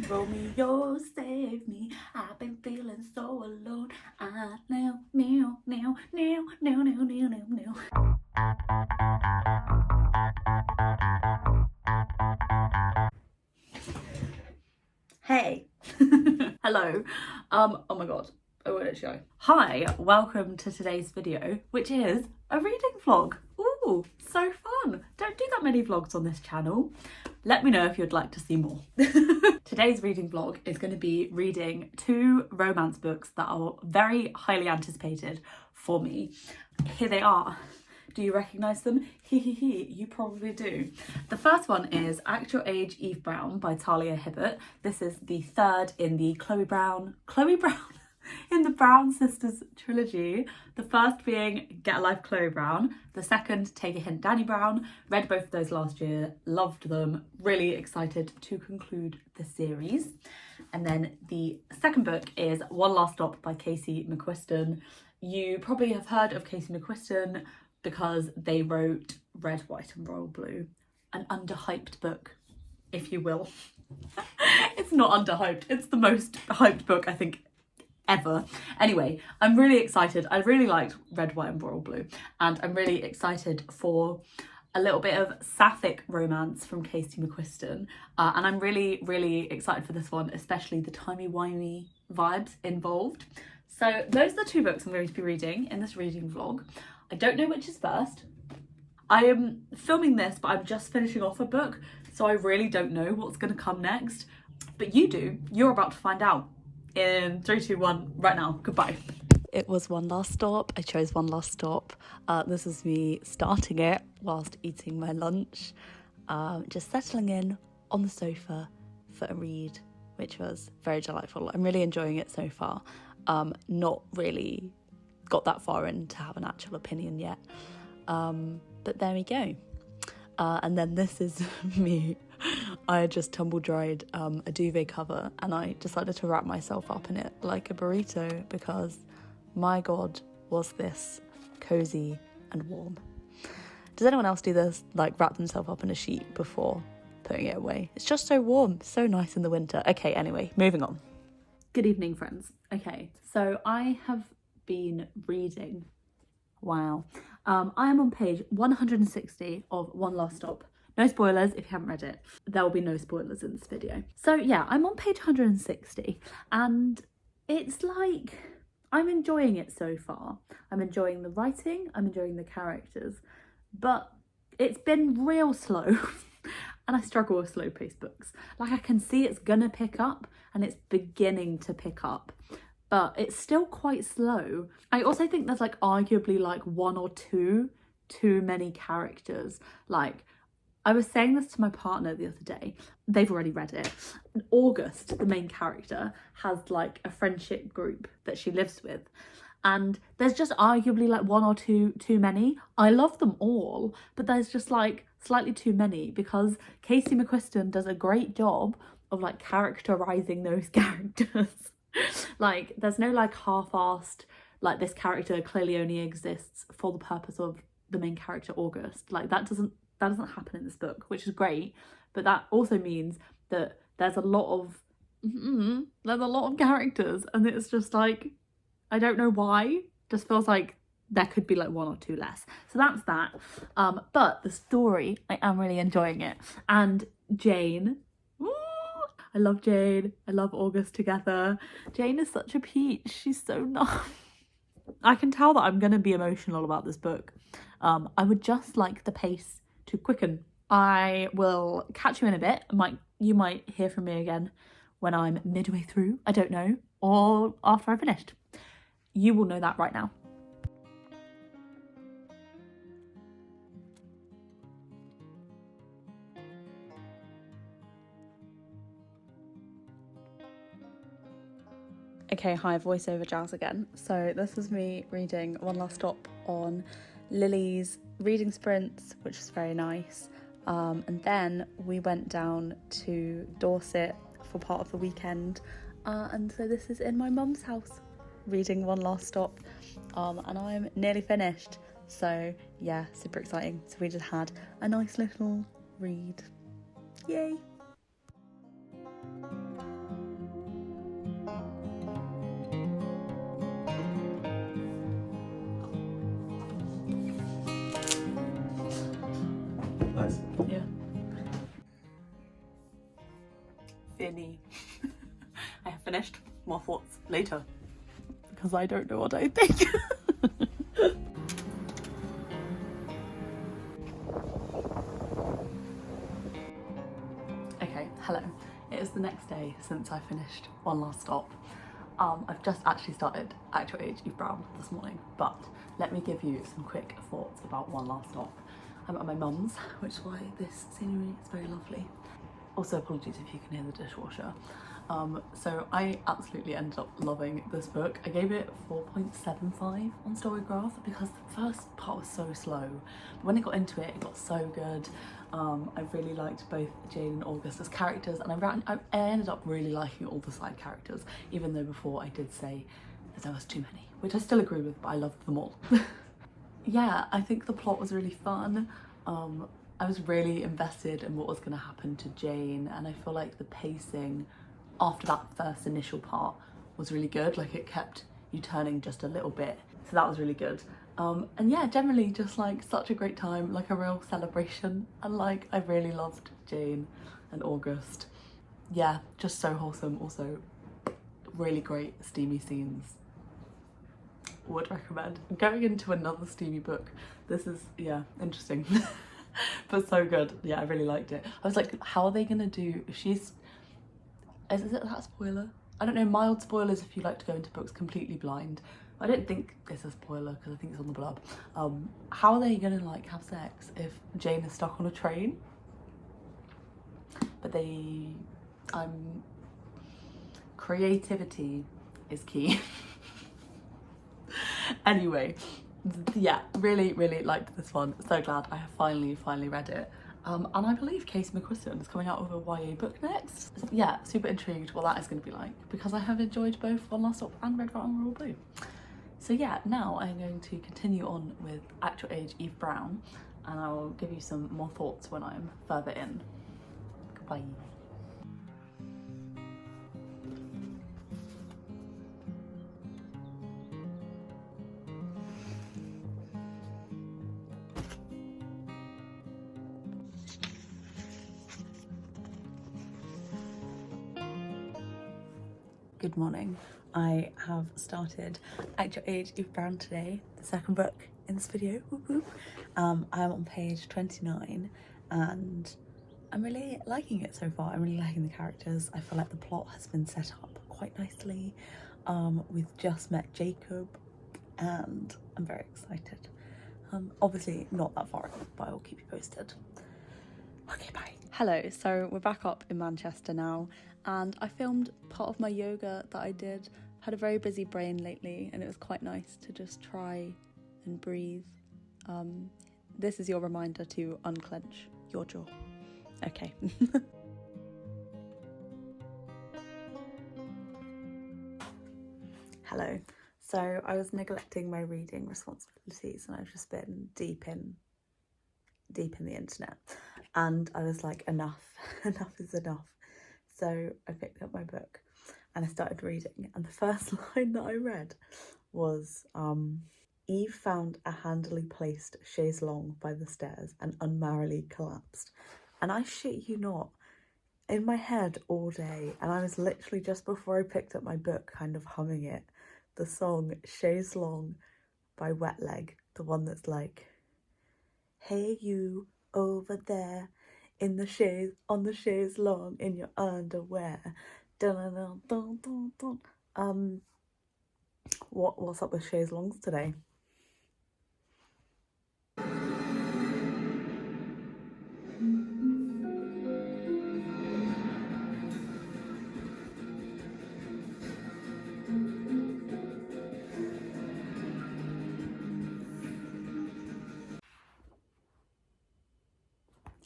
Romeo, save me. I've been feeling so alone. Hey. Hello. Oh my god. Oh, where did she go? Hi, welcome to today's video, which is a reading vlog. Ooh, so fun. Don't do that many vlogs on this channel. Let me know if you'd like to see more. Today's reading vlog is going to be reading two romance books that are very highly anticipated for me. Here they are. Do you recognise them? You probably do. The first one is Act Your Age, Eve Brown by Talia Hibbert. This is the third in the Chloe Brown in the Brown Sisters trilogy. The first being Get a Life, Chloe Brown. The second, Take a Hint, Danny Brown. Read both of those last year, loved them. Really excited to conclude the series. And then the second book is One Last Stop by Casey McQuiston. You probably have heard of Casey McQuiston because they wrote Red, White and Royal Blue, an underhyped book, if you will. It's not underhyped, it's the most hyped book I think ever. Anyway, I'm really excited. I really liked Red, White and Royal Blue, and I'm really excited for a little bit of sapphic romance from Casey McQuiston, and I'm really excited for this one, especially the timey-wimey vibes involved. So those are the two books I'm going to be reading in this reading vlog. I don't know which is first. I am filming this, but I'm just finishing off a book, so I really don't know what's going to come next. But you do. You're about to find out in 3, 2, 1, right now. Goodbye. It was One Last Stop. I chose One Last Stop. This is me starting it whilst eating my lunch, just settling in on the sofa for a read, which was very delightful. I'm really enjoying it so far. Not really got that far in to have an actual opinion yet, but there we go. And then this is me. I had just tumble dried a duvet cover, and I decided to wrap myself up in it like a burrito because my god, was this cozy and warm. Does anyone else do this, like wrap themselves up in a sheet before putting it away? It's just so warm, so nice in the winter. Okay, anyway, moving on. Good evening, friends. Okay, so I have been reading, wow, I am on page 160 of One Last Stop. No spoilers if you haven't read it. There will be no spoilers in this video. So yeah, I'm on page 160, and it's like, I'm enjoying it so far. I'm enjoying the writing, I'm enjoying the characters, but it's been real slow. And I struggle with slow-paced books. Like, I can see it's gonna pick up, and it's beginning to pick up, but it's still quite slow. I also think there's like arguably like one or two too many characters. Like, I was saying this to my partner the other day. They've already read it. August, the main character, has like a friendship group that she lives with, and there's just arguably like one or two too many. I love them all, but there's just like slightly too many because Casey McQuiston does a great job of like characterizing those characters. Like, there's no like half-assed, like this character clearly only exists for the purpose of the main character August. Like, that doesn't happen in this book, which is great, but that also means that there's a lot of characters, and it's just like, I don't know why, just feels like there could be like one or two less. So that's that. But the story, I am really enjoying it. And Jane, I love Jane. I love August together. Jane is such a peach. She's so nice. I can tell that I'm going to be emotional about this book. I would just like the pace to quicken. I will catch you in a bit. You might hear from me again when I'm midway through. I don't know. Or after I've finished. You will know that right now. Okay, hi, voiceover jazz again. So this is me reading One Last Stop on Lily's reading sprints, which was very nice. And then we went down to Dorset for part of the weekend. And so this is in my mum's house, reading One Last Stop. And I'm nearly finished. So yeah, super exciting. So we just had a nice little read. Yay. Yeah. Finny. I have finished. More thoughts later. Because I don't know what I think. Okay, hello. It is the next day since I finished One Last Stop. I've just actually started Actual Age Eve Brown this morning, but let me give you some quick thoughts about One Last Stop. I'm at my mum's, which is why this scenery is very lovely. Also, apologies if you can hear the dishwasher. So I absolutely ended up loving this book. I gave it 4.75 on Storygraph because the first part was so slow. But when it got into it, it got so good. I really liked both Jane and August as characters, and I ended up really liking all the side characters, even though before I did say that there was too many, which I still agree with, but I loved them all. Yeah, I think the plot was really fun. I was really invested in what was going to happen to Jane, and I feel like the pacing after that first initial part was really good. Like, it kept you turning just a little bit, so that was really good. And yeah, generally just like such a great time, like a real celebration, and like I really loved Jane and August. Yeah, just so wholesome. Also really great steamy scenes. Would recommend. Going into another steamy book, this is, yeah, interesting. But so good. Yeah, I really liked it. I was like, how are they gonna do if she's, is it that spoiler? I don't know, mild spoilers if you like to go into books completely blind. I don't think it's a spoiler because I think it's on the blurb. How are they gonna like have sex if Jane is stuck on a train? But creativity is key. Anyway, yeah, really liked this one. So glad I have finally read it. And I believe Casey McQuiston is coming out with a YA book next. Yeah, super intrigued what that is going to be like, because I have enjoyed both One Last Stop and Red, White and Royal Blue. So yeah, now I'm going to continue on with Actual Age Eve Brown, and I will give you some more thoughts when I'm further in. Goodbye. Good morning. I have started Actual Age Eve Brown today, the second book in this video. Whoop, whoop. I'm on page 29 and I'm really liking it so far. I'm really liking the characters. I feel like the plot has been set up quite nicely. We've just met Jacob and I'm very excited. Obviously not that far, but I will keep you posted. Okay, bye. Hello, so we're back up in Manchester now, and I filmed part of my yoga that I did. Had a very busy brain lately, and it was quite nice to just try and breathe. This is your reminder to unclench your jaw. Okay. Hello. So I was neglecting my reading responsibilities, and I've just been deep in the internet, and I was like, enough is enough. So I picked up my book and I started reading, and the first line that I read was Eve found a handily placed chaise longue by the stairs and unmerrily collapsed. And I shit you not, in my head all day, and I was literally just before I picked up my book kind of humming it, the song Chaise Longue by Wet Leg, the one that's like, hey you over there in the chaise, on the chaise longue in your underwear. Dun, dun, dun, dun, dun. What's up with chaise longues today?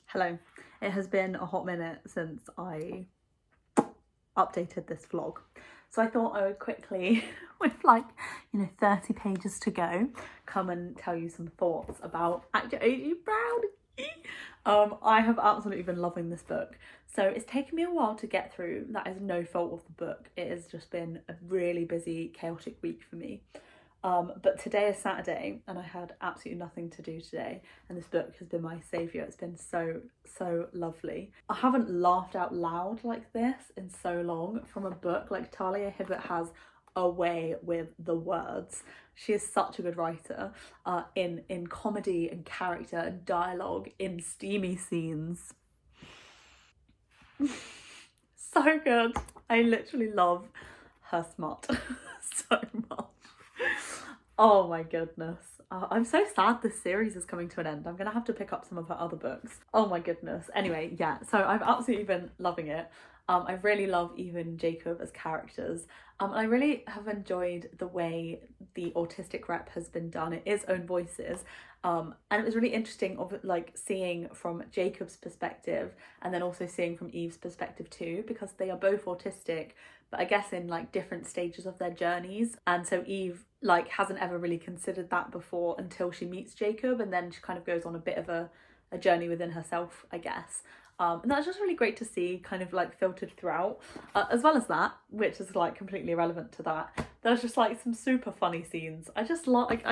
Hello. It has been a hot minute since I updated this vlog, so I thought I would quickly, with 30 pages to go, come and tell you some thoughts about Actual Age Eve Brown. I have absolutely been loving this book, so it's taken me a while to get through. That is no fault of the book. It has just been a really busy, chaotic week for me. But today is Saturday and I had absolutely nothing to do today, and this book has been my saviour. It's been so lovely. I haven't laughed out loud like this in so long from a book. Like, Talia Hibbert has a way with the words. She is such a good writer, in comedy and character and dialogue, in steamy scenes. So good. I literally love her smut so much. Oh my goodness. I'm so sad this series is coming to an end. I'm gonna have to pick up some of her other books. Oh my goodness. Anyway, yeah, so I've absolutely been loving it. I really love Eve and Jacob as characters. And I really have enjoyed the way the autistic rep has been done. It is own voices. And it was really interesting of like seeing from Jacob's perspective and then also seeing from Eve's perspective too, because they are both autistic, but I guess in like different stages of their journeys. And so Eve like hasn't ever really considered that before until she meets Jacob, and then she kind of goes on a bit of a journey within herself, I guess. And that's just really great to see, kind of like filtered throughout, as well as that, which is like completely irrelevant to that. There's just like some super funny scenes. I just like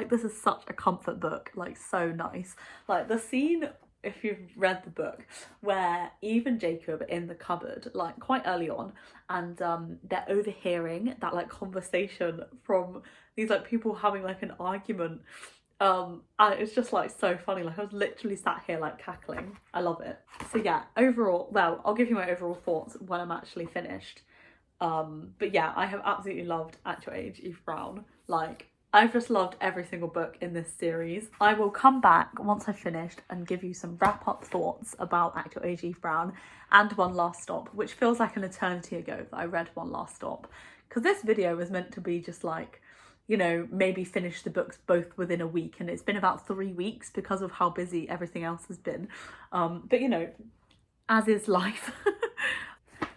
this is such a comfort book, like so nice. Like the scene, if you've read the book, where Eve and Jacob are in the cupboard, like quite early on, and they're overhearing that like conversation from these like people having like an argument. And it's just like so funny. Like I was literally sat here like cackling. I love it. So yeah, overall, well, I'll give you my overall thoughts when I'm actually finished. But yeah, I have absolutely loved At Your Age, Eve Brown. Like, I've just loved every single book in this series. I will come back once I've finished and give you some wrap-up thoughts about At Your Age, Eve Brown and One Last Stop, which feels like an eternity ago that I read One Last Stop. Because this video was meant to be just like, you know, maybe finish the books both within a week, and it's been about 3 weeks because of how busy everything else has been. But you know, as is life.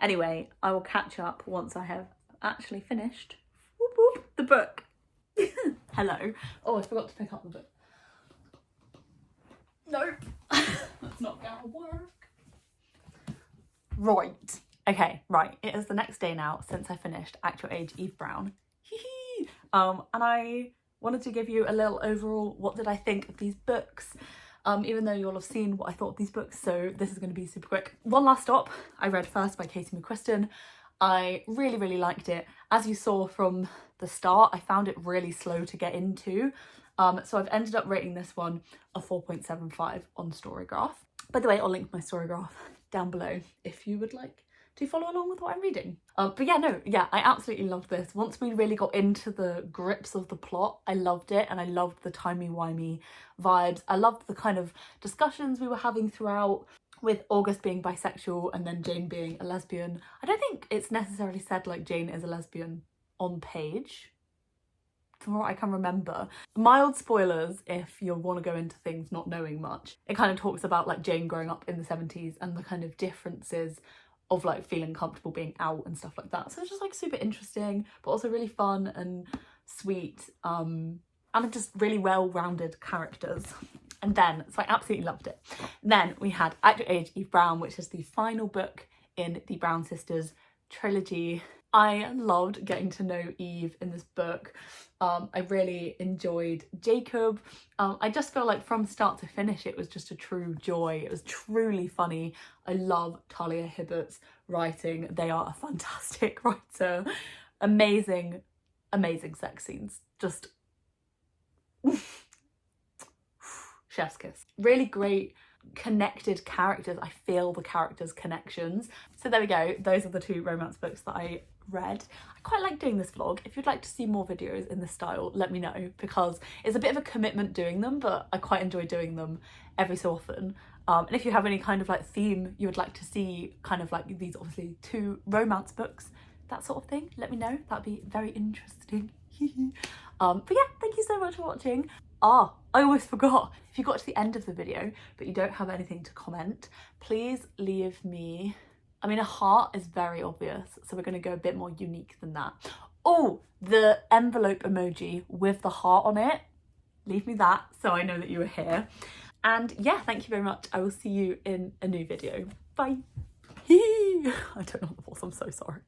Anyway, I will catch up once I have actually finished whoop, whoop, the book. Hello. Oh, I forgot to pick up the book. Nope. That's not gonna work. Right. Okay, right. It is the next day now since I finished At Your Age, Eve Brown. And I wanted to give you a little overall what did I think of these books, even though you'll have seen what I thought of these books, so this is going to be super quick. One Last Stop I read first by Katie McQuiston. I really liked it. As you saw from the start, I found it really slow to get into, so I've ended up rating this one a 4.75 on Storygraph. By the way, I'll link my Storygraph down below if you would like to follow along with what I'm reading. But yeah, I absolutely loved this. Once we really got into the grips of the plot, I loved it, and I loved the timey-wimey vibes. I loved the kind of discussions we were having throughout, with August being bisexual and then Jane being a lesbian. I don't think it's necessarily said like Jane is a lesbian on page, from what I can remember. Mild spoilers if you want to go into things not knowing much. It kind of talks about like Jane growing up in the 70s and the kind of differences of like feeling comfortable being out and stuff like that. So it's just like super interesting, but also really fun and sweet, and just really well-rounded characters. And then, so I absolutely loved it. Then we had At Your Age, Eve Brown, which is the final book in the Brown Sisters trilogy. I loved getting to know Eve in this book. I really enjoyed Jacob. I just feel like from start to finish it was just a true joy. It was truly funny. I love Talia Hibbert's writing. They are a fantastic writer. Amazing sex scenes. Just chef's kiss. Really great connected characters. I feel the characters' connections. So there we go. Those are the 2 romance books that I read. I quite like doing this vlog. If you'd like to see more videos in this style, let me know, because it's a bit of a commitment doing them, but I quite enjoy doing them every so often. And if you have any kind of like theme you would like to see, kind of like these obviously 2 romance books, that sort of thing, let me know. That'd be very interesting. But yeah, thank you so much for watching. I almost forgot. If you got to the end of the video but you don't have anything to comment, please leave me, I mean, a heart is very obvious, so we're going to go a bit more unique than that. Oh, the envelope emoji with the heart on it, leave me that so I know that you were here. And yeah, thank you very much. I will see you in a new video. Bye. I don't know the voice, I'm so sorry.